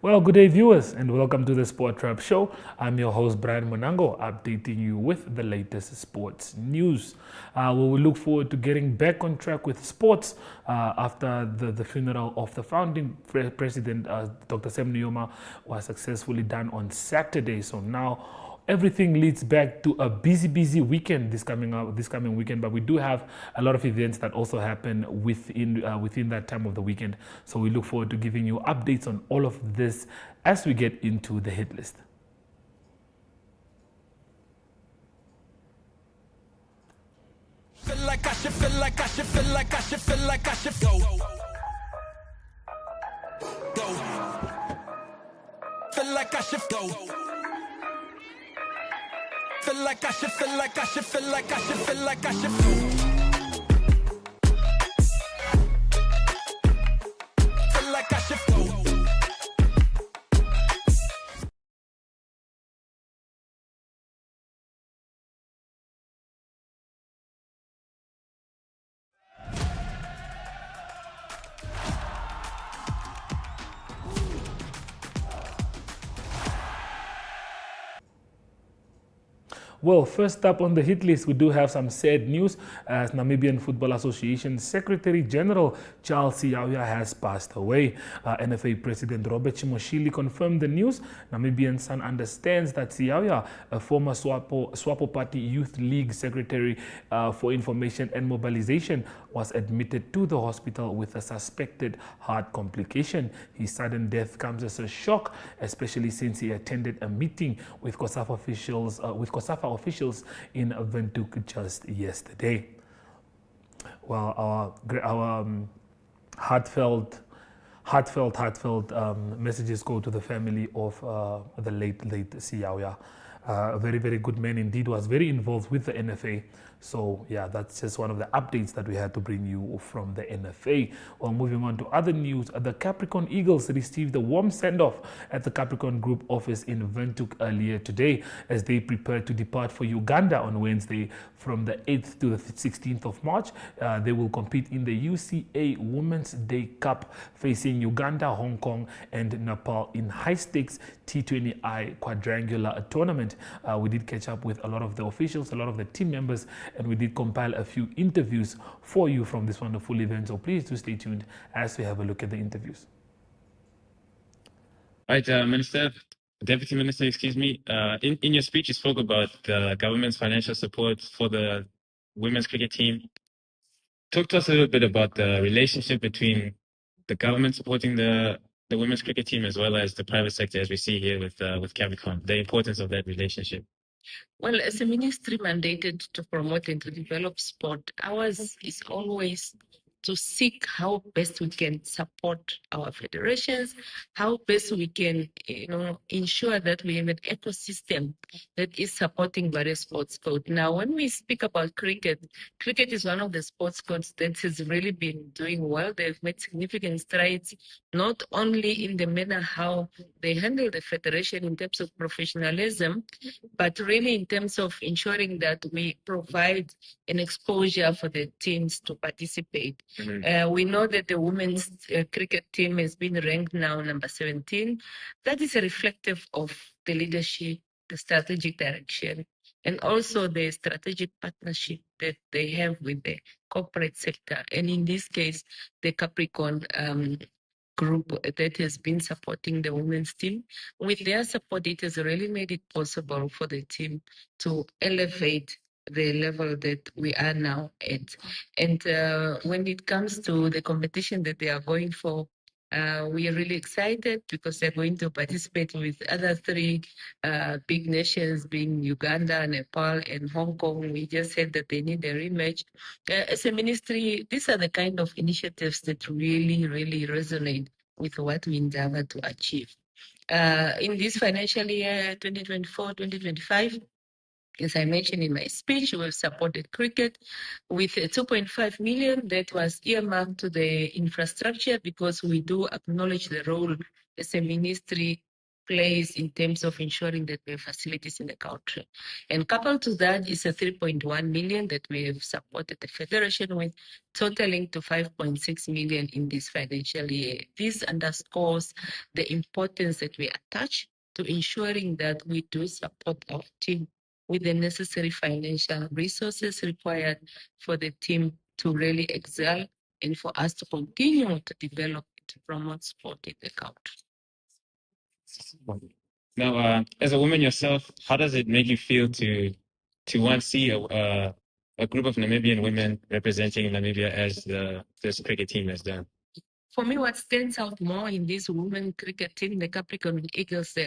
Well, good day, viewers, and welcome to the Sport Trap Show. I'm your host, Brian Monango, updating you with the latest sports news. We will look forward to getting back on track with sports after the funeral of the founding president, Dr. Sam Nujoma, was successfully done on Saturday. So now everything leads back to a busy weekend this coming weekend, but we do have a lot of events that also happen within that time of the weekend. So we look forward to giving you updates on all of this as we get into the hit list. Feel like I should, feel like I should, feel like I should, feel like I should go. Go. Feel like I should go. Feel like I should, feel like I should, feel like I should, feel like I should go. Feel like I should go. Well, first up on the hit list, we do have some sad news as Namibian Football Association Secretary General Charles Siyaoya has passed away. NFA President Robert Chimoshili confirmed the news. Namibian Sun understands that Siyaoya, a former SWAPO Party Youth League Secretary for Information and Mobilization, was admitted to the hospital with a suspected heart complication. His sudden death comes as a shock, especially since he attended a meeting with COSAFA officials in Windhoek just yesterday. Well, our heartfelt messages go to the family of the late Siyaoya. A very good man indeed, was very involved with the NFA. So yeah, that's just one of the updates that we had to bring you from the NFA. Well, moving on to other news, the Capricorn Eagles received a warm send-off at the Capricorn Group office in Windhoek earlier today as they prepare to depart for Uganda on Wednesday from the 8th to the 16th of March. They will compete in the UCA Women's Day Cup facing Uganda, Hong Kong and Nepal in high-stakes T20I quadrangular tournament. We did catch up with a lot of the officials, a lot of the team members, and we did compile a few interviews for you from this wonderful event. So please do stay tuned as we have a look at the interviews. Right, Deputy Minister, excuse me. In your speech, you spoke about the government's financial support for the women's cricket team. Talk to us a little bit about the relationship between the government supporting the women's cricket team as well as the private sector, as we see here with Capricorn, the importance of that relationship. Well, as a ministry mandated to promote and to develop sport, ours is always to seek how best we can support our federations, how best we can, ensure that we have an ecosystem that is supporting various sports codes. Now, when we speak about cricket, cricket is one of the sports codes that has really been doing well. They've made significant strides, not only in the manner how they handle the federation in terms of professionalism, but really in terms of ensuring that we provide an exposure for the teams to participate. Mm-hmm. We know that the women's cricket team has been ranked now number 17. That is a reflective of the leadership, the strategic direction, and also the strategic partnership that they have with the corporate sector. And in this case, the Capricorn group that has been supporting the women's team. With their support, it has really made it possible for the team to elevate the level that we are now at. And when it comes to the competition that they are going for, we are really excited because they're going to participate with other three big nations, being Uganda, Nepal, and Hong Kong. We just said that they need a rematch. As a ministry, these are the kind of initiatives that really resonate with what we endeavor to achieve. In this financial year, 2024-2025, as I mentioned in my speech, we've supported cricket with 2.5 million that was earmarked to the infrastructure because we do acknowledge the role as a ministry plays in terms of ensuring that we have facilities in the country. And coupled to that is a 3.1 million that we have supported the Federation with, totaling to 5.6 million in this financial year. This underscores the importance that we attach to ensuring that we do support our team with the necessary financial resources required for the team to really excel and for us to continue to develop and to promote sport in the country. Now, as a woman yourself, how does it make you feel to once see a group of Namibian women representing Namibia as this cricket team has done? For me, what stands out more in this women cricket team, the Capricorn Eagles,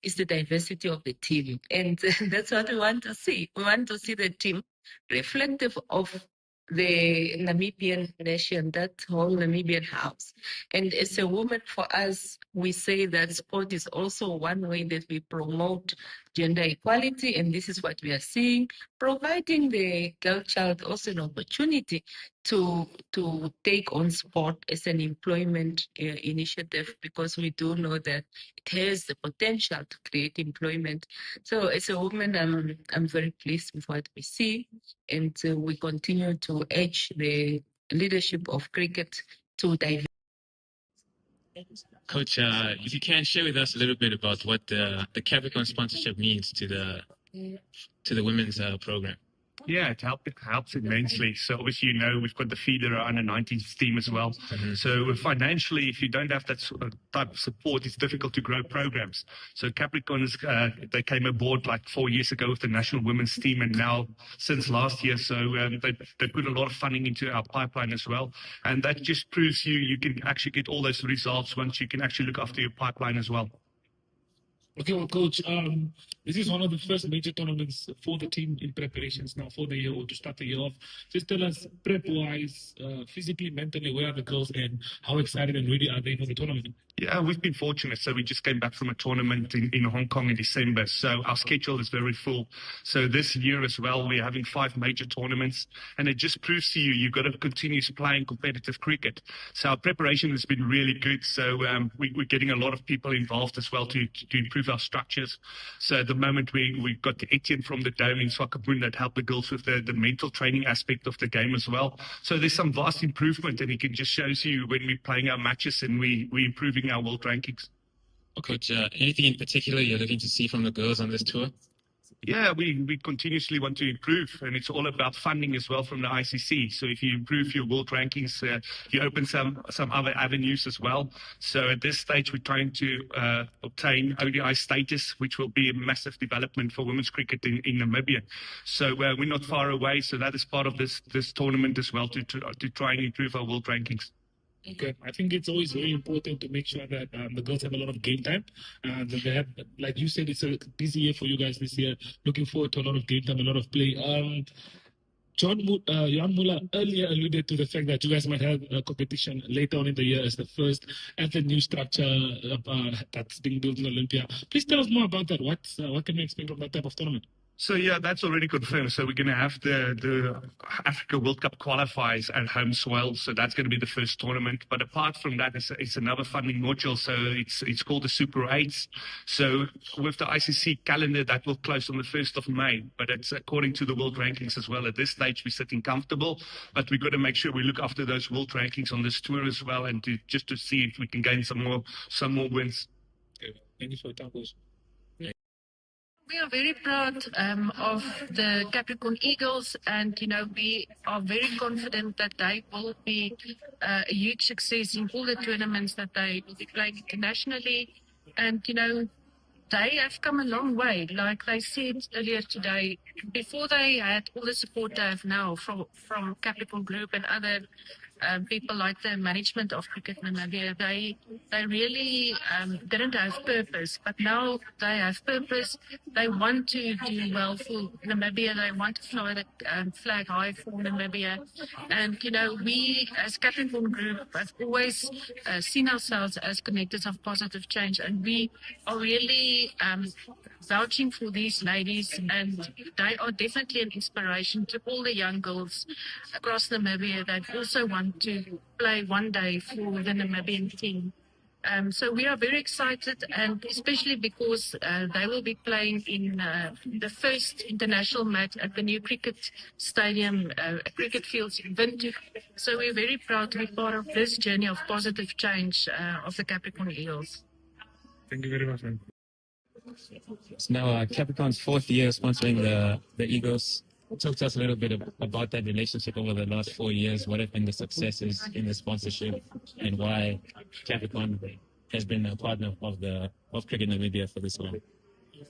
is the diversity of the team. And that's what we want to see. We want to see the team reflective of the Namibian nation, that whole Namibian house. And as a woman, for us, we say that sport is also one way that we promote gender equality, and this is what we are seeing, providing the girl child also an opportunity to take on sport as an employment initiative, because we do know that it has the potential to create employment. So as a woman, I'm very pleased with what we see, and we continue to urge the leadership of cricket to diversify. Coach, if you can share with us a little bit about what the Capricorn sponsorship means to the women's program. Yeah, it helps immensely. So obviously, we've got the feeder under 19s team as well. Mm-hmm. So financially, if you don't have that type of support, it's difficult to grow programs. So Capricorn they came aboard like 4 years ago with the national women's team, and now since last year, so they put a lot of funding into our pipeline as well, and that just proves you can actually get all those results once you can actually look after your pipeline as well. Okay, well, Coach, this is one of the first major tournaments for the team in preparations now for the year, or to start the year off. Just tell us, prep-wise, physically, mentally, where are the girls and how excited and ready are they for the tournament? Yeah, we've been fortunate. So we just came back from a tournament in Hong Kong in December. So our schedule is very full. So this year as well, we're having 5 major tournaments. And it just proves to you've got to continue playing competitive cricket. So our preparation has been really good. So we're getting a lot of people involved as well to improve our structures. So at the moment, we've got Etienne from the Dome in Swakopmund that helped the girls with the mental training aspect of the game as well. So there's some vast improvement, and it can just shows you when we're playing our matches and we're improving our world rankings. Coach, anything in particular you're looking to see from the girls on this tour? Yeah, we continuously want to improve, and it's all about funding as well from the ICC. So if you improve your world rankings, you open some other avenues as well. So at this stage, we're trying to obtain ODI status, which will be a massive development for women's cricket in Namibia. So we're not far away. So that is part of this tournament as well, to try and improve our world rankings. Okay, I think it's always very important to make sure that the girls have a lot of game time. That they have, like you said, it's a busy year for you guys this year. Looking forward to a lot of game time, a lot of play. Jan Muller earlier alluded to the fact that you guys might have a competition later on in the year as the first at the new structure that's being built in Olympia. Please tell us more about that. What can we expect from that type of tournament? So yeah, that's already confirmed. So we're going to have the Africa World Cup qualifiers at home soil. So that's going to be the first tournament. But apart from that, it's another funding module. So it's called the Super 8s. So with the ICC calendar, that will close on the 1st of May. But it's according to the world rankings as well. At this stage, we're sitting comfortable. But we've got to make sure we look after those world rankings on this tour as well, and just to see if we can gain some more wins. Okay. Thank you for your time, Coach. We are very proud of the Capricorn Eagles, and we are very confident that they will be a huge success in all the tournaments that they will be playing internationally. And they have come a long way. Like they said earlier today, before they had all the support they have now from Capricorn Group and other people like the management of Cricket Namibia, they really didn't have purpose, but now they have purpose. They want to do well for Namibia. They want to fly the flag high for Namibia. And, we as Capricorn Group have always seen ourselves as connectors of positive change, and we are really vouching for these ladies, and they are definitely an inspiration to all the young girls across Namibia that also want to play one day for the Namibian team. So we are very excited, and especially because they will be playing in the first international match at the new cricket stadium, cricket fields in Windhoek. So we're very proud to be part of this journey of positive change of the Capricorn Eagles. Thank you very much, man. It's now Capricorn's fourth year sponsoring the Eagles. Talk to us a little bit about that relationship over the last 4 years. What have been the successes in the sponsorship, and why Capricorn has been a partner of Cricket Namibia for this long?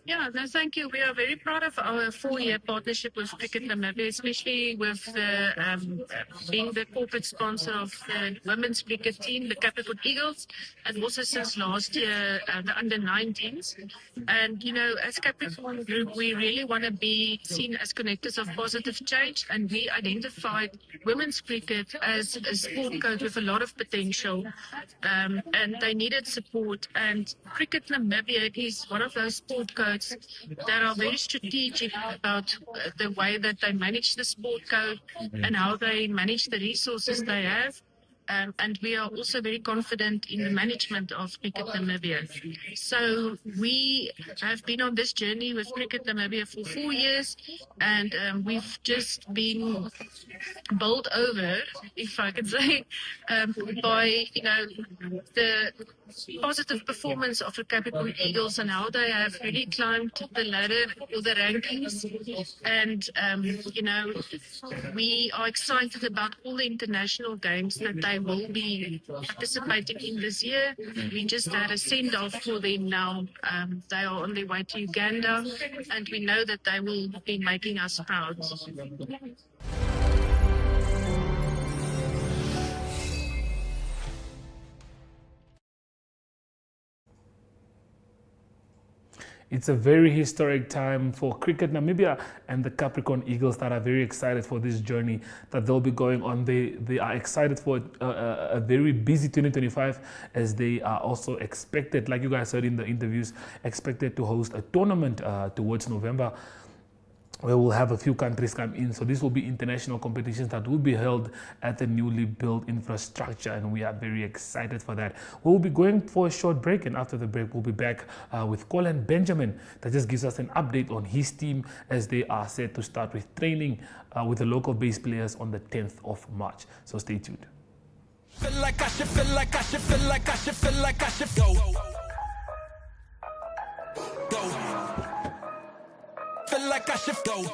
Yeah, no, thank you. We are very proud of our 4-year partnership with Cricket Namibia, especially with being the corporate sponsor of the women's cricket team, the Capricorn Eagles, and also since last year, the under-19s. And, you know, as Capricorn Group, we really want to be seen as connectors of positive change, and we identified women's cricket as a sport code with a lot of potential, and they needed support. And Cricket Namibia is one of those sport codes that are very strategic about the way that they manage the sport code and how they manage the resources they have. And we are also very confident in the management of Cricket Namibia. So we have been on this journey with Cricket Namibia for 4 years, and we've just been bowled over, if I could say, by, you know, the positive performance of the Capricorn Eagles and how they have really climbed the ladder or the rankings. And, you know, we are excited about all the international games that they will be participating in this year. We just had a send-off for them now. They are on their way to Uganda, and we know that they will be making us proud. It's a very historic time for Cricket Namibia and the Capricorn Eagles that are very excited for this journey that they'll be going on. They are excited for a very busy 2025, as they are also expected, like you guys heard in the interviews, expected to host a tournament towards November, where we'll have a few countries come in. So this will be international competitions that will be held at the newly built infrastructure, and we are very excited for that. We'll be going for a short break, and after the break we'll be back with Colin Benjamin, that just gives us an update on his team as they are set to start with training with the local base players on the 10th of March. So stay tuned. Feel like I should, feel like I should, feel like I should, feel like I should go. Go. Feel like I should go.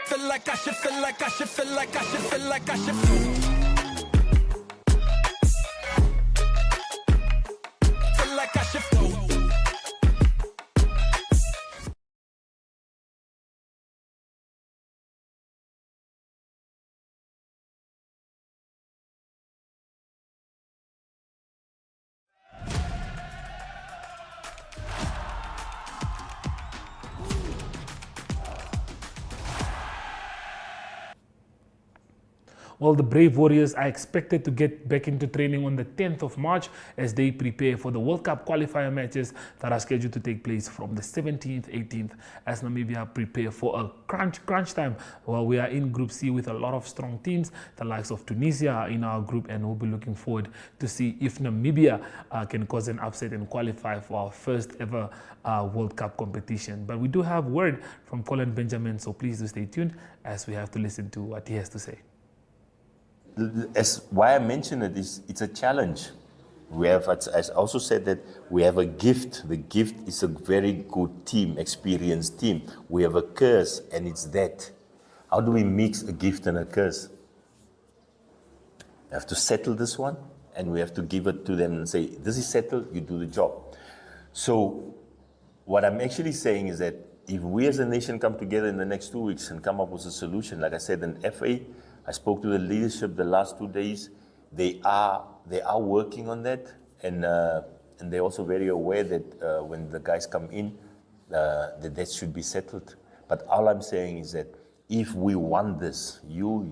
Feel like I should, feel like I should, feel like I should, feel like I should go. Feel like I should go. Well, the Brave Warriors are expected to get back into training on the 10th of March as they prepare for the World Cup qualifier matches that are scheduled to take place from the 17th, 18th, as Namibia prepare for a crunch time. Well, we are in Group C with a lot of strong teams. The likes of Tunisia are in our group, and we'll be looking forward to see if Namibia can cause an upset and qualify for our first ever World Cup competition. But we do have word from Colin Benjamin, so please do stay tuned as we have to listen to what he has to say. As why I mention it is, it's a challenge. We have, as I also said, that we have a gift. The gift is a very good team, experienced team. We have a curse, and it's that. How do we mix a gift and a curse? We have to settle this one, and we have to give it to them and say, this is settled, you do the job. So what I'm actually saying is that if we as a nation come together in the next 2 weeks and come up with a solution, like I said, an FA, I spoke to the leadership the last 2 days. They are working on that, and they're also very aware that when the guys come in, that should be settled. But all I'm saying is that if we want this, you,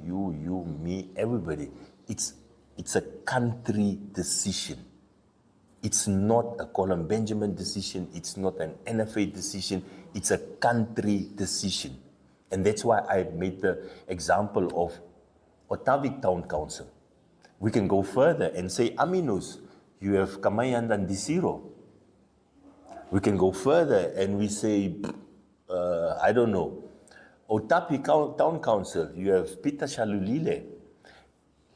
me, everybody, it's a country decision. It's not a Colin Benjamin decision. It's not an NFA decision. It's a country decision, and that's why I made the example of Ottavik Town Council. We can go further and say, Aminus, you have Kamayan and Disiro. We can go further and we say, I don't know, Otapi Town Council, you have Peter Shalulile.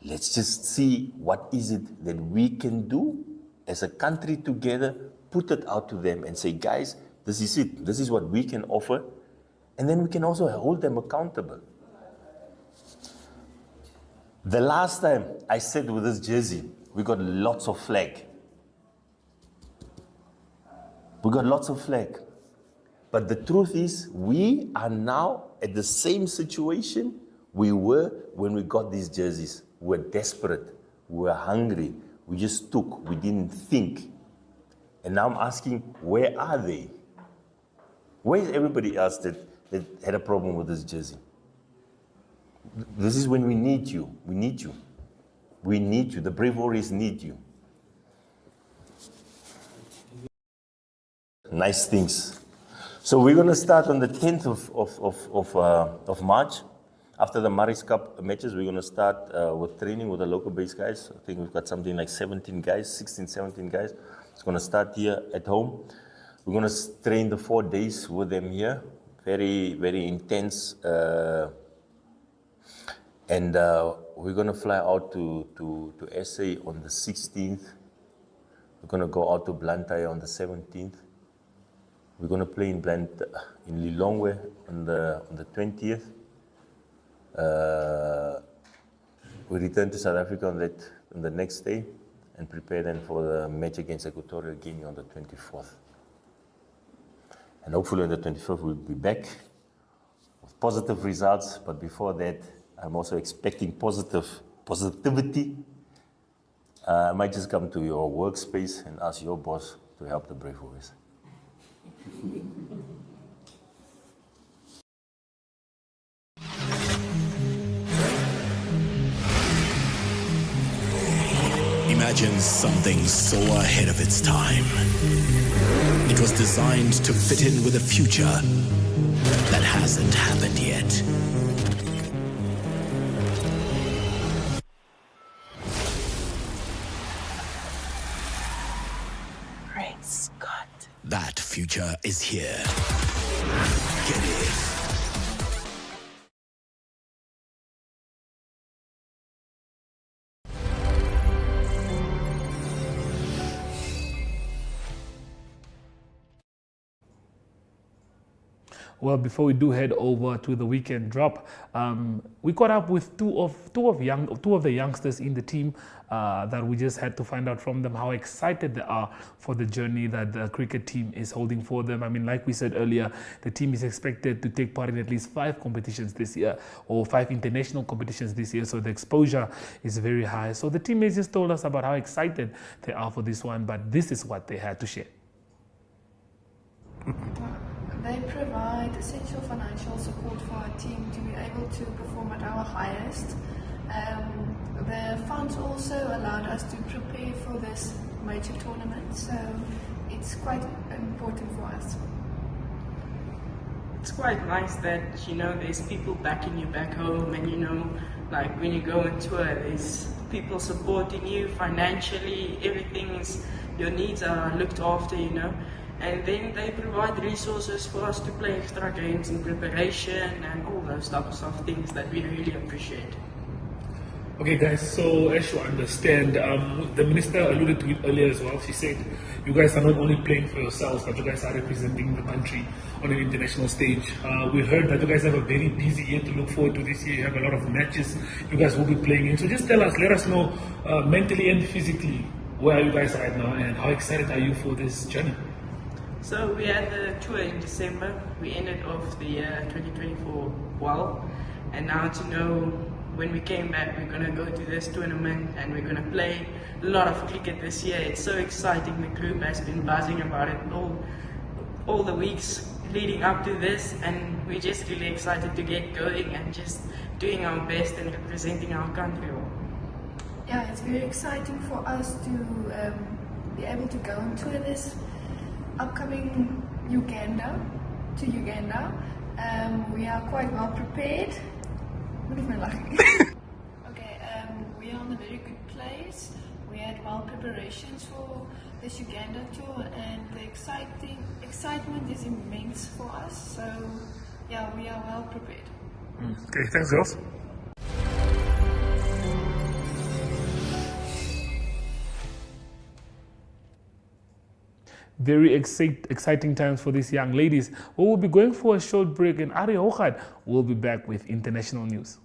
Let's just see what is it that we can do as a country together, put it out to them and say, guys, this is it. This is what we can offer. And then we can also hold them accountable. The last time I said with this jersey, we got lots of flag. We got lots of flag. But the truth is, we are now at the same situation we were when we got these jerseys. We were desperate. We were hungry. We just took. We didn't think. And now I'm asking, where are they? Where is everybody else that had a problem with this jersey? This is when we need you. We need you. We need you. The Brave Warriors need you. Nice things. So we're going to start on the 10th of March. After the Maris Cup matches, we're going to start with training with the local-based guys. I think we've got something like 17 guys, 16, 17 guys. It's going to start here at home. We're going to train the 4 days with them here. Very, very intense. And we're going to fly out to SA on the 16th. We're going to go out to Blantyre on the 17th. We're going to play in Lilongwe on the 20th. We return to South Africa on the next day and prepare then for the match against Equatorial Guinea on the 24th. And hopefully on the 25th we'll be back with positive results. But before that, I'm also expecting positivity. I might just come to your workspace and ask your boss to help the Brave Warriors. Imagine something so ahead of its time. It was designed to fit in with a future that hasn't happened yet. Great Scott. That future is here. Get it. Well, before we do head over to the weekend drop, we caught up with two of the youngsters in the team that we just had to find out from them how excited they are for the journey that the cricket team is holding for them. I mean, like we said earlier, the team is expected to take part in at least 5 competitions this year, or 5 international competitions this year. So the exposure is very high. So the teammates just told us about how excited they are for this one, but this is what they had to share. They provide essential financial support for our team to be able to perform at our highest. The funds also allowed us to prepare for this major tournament, so it's quite important for us. It's quite nice that, there's people backing you back home, and like when you go on tour, there's people supporting you financially, your needs are looked after, And then they provide resources for us to play extra games in preparation and all those types of things that we really appreciate. Okay guys, so as you understand, the minister alluded to it earlier as well. She said you guys are not only playing for yourselves, but you guys are representing the country on an international stage. We heard that you guys have a very busy year to look forward to this year. You have a lot of matches you guys will be playing in. So just let us know mentally and physically, where are you guys right now and how excited are you for this journey? So we had the tour in December. We ended off the 2024 well, and now to know when we came back we're going to go to this tournament and we're going to play a lot of cricket this year. It's so exciting. The group has been buzzing about it all the weeks leading up to this, and we're just really excited to get going and just doing our best and representing our country. Yeah, it's very exciting for us to be able to go and tour this upcoming Uganda. We are quite well prepared. What is my laughing? Okay, we are on a very good place. We had well preparations for this Uganda tour, and the excitement is immense for us. So yeah, we are well prepared. Okay, thanks, girls. Very exciting times for these young ladies. We will be going for a short break, and Ari Hochad will be back with international news.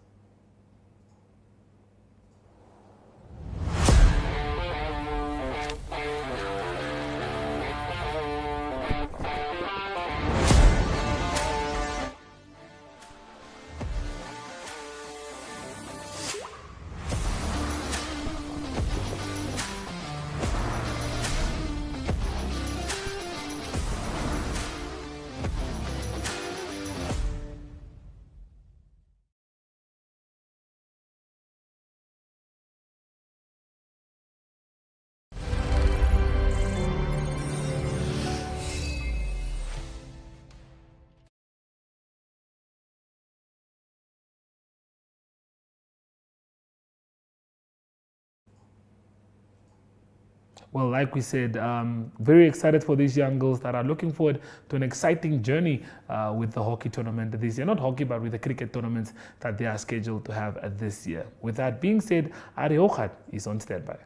Well, like we said, very excited for these young girls that are looking forward to an exciting journey with the hockey tournament this year. Not hockey, but with the cricket tournaments that they are scheduled to have this year. With that being said, Ari Hochad is on standby.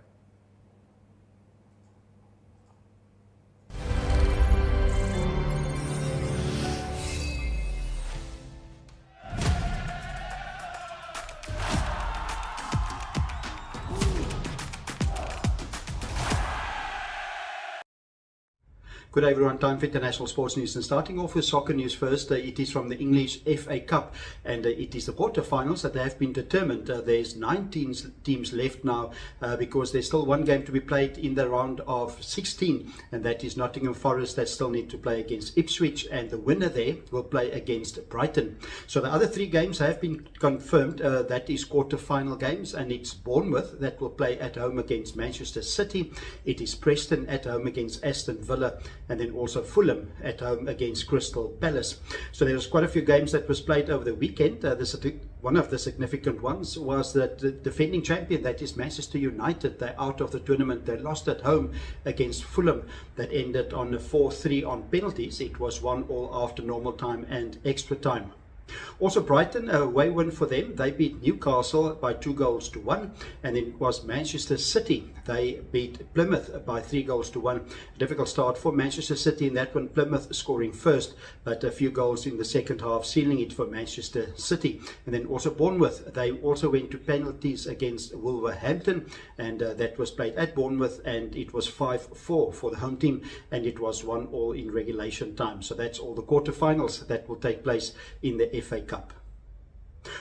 Good day everyone, time for international sports news, and starting off with soccer news first. It is from the English FA Cup, and it is the quarterfinals that have been determined. There's 9 teams left now because there's still one game to be played in the round of 16, and that is Nottingham Forest that still need to play against Ipswich, and the winner there will play against Brighton. So the other 3 games have been confirmed. That is quarterfinal games, and it's Bournemouth that will play at home against Manchester City. It is Preston at home against Aston Villa, and then also Fulham at home against Crystal Palace. So there was quite a few games that was played over the weekend. One of the significant ones was that the defending champion, that is Manchester United, they're out of the tournament. They lost at home against Fulham. That ended on a 4-3 on penalties. It was 1-1 after normal time and extra time. Also Brighton, a away win for them. They beat Newcastle by 2-1, and then it was Manchester City. They beat Plymouth by 3-1. A difficult start for Manchester City in that one, Plymouth scoring first, but a few goals in the second half sealing it for Manchester City. And then also Bournemouth, they also went to penalties against Wolverhampton, and that was played at Bournemouth, and it was 5-4 for the home team, and it was 1-1 in regulation time. So that's all the quarterfinals that will take place in the FA Cup.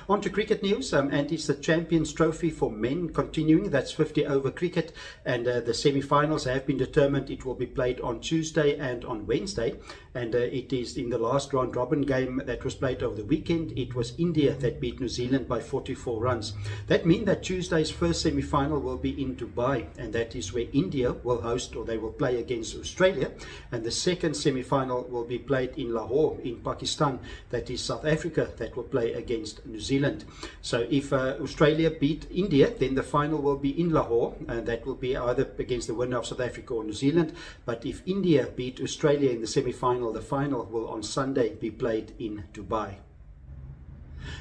On to cricket news, and it's the Champions Trophy for men continuing. That's 50 over cricket, and the semi-finals have been determined. It will be played on Tuesday and on Wednesday, and it is in the last round robin game that was played over the weekend. It was India that beat New Zealand by 44 runs. That means that Tuesday's first semi-final will be in Dubai, and that is where India will host, or they will play against Australia, and the second semi-final will be played in Lahore in Pakistan. That is South Africa that will play against New Zealand. So if Australia beat India, then the final will be in Lahore, and that will be either against the winner of South Africa or New Zealand. But if India beat Australia in the semi-final, the final will on Sunday be played in Dubai.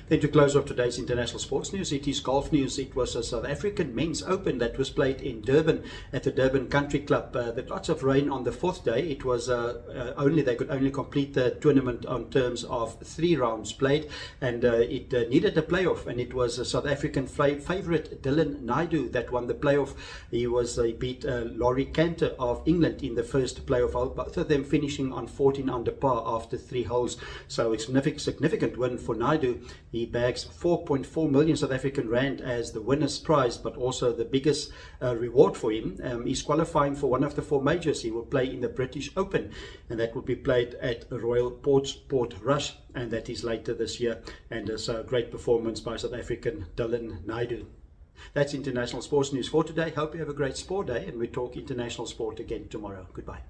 Then to close off today's international sports news, it is golf news. It was a South African Men's Open that was played in Durban at the Durban Country Club. There was lots of rain on the 4th day. It was they could only complete the tournament on terms of 3 rounds played, and it needed a playoff, and it was a South African favourite Dylan Naidu that won the playoff. He beat Laurie Cantor of England in the first playoff, both of them finishing on 14 under par after 3 holes. So a significant win for Naidu. He bags 4.4 million South African rand as the winner's prize, but also the biggest reward for him. He's qualifying for one of the 4 majors. He will play in the British Open, and that will be played at Royal Portrush, and that is later this year. And so a great performance by South African Dylan Naidu. That's international sports news for today. Hope you have a great sport day, and we talk international sport again tomorrow. Goodbye.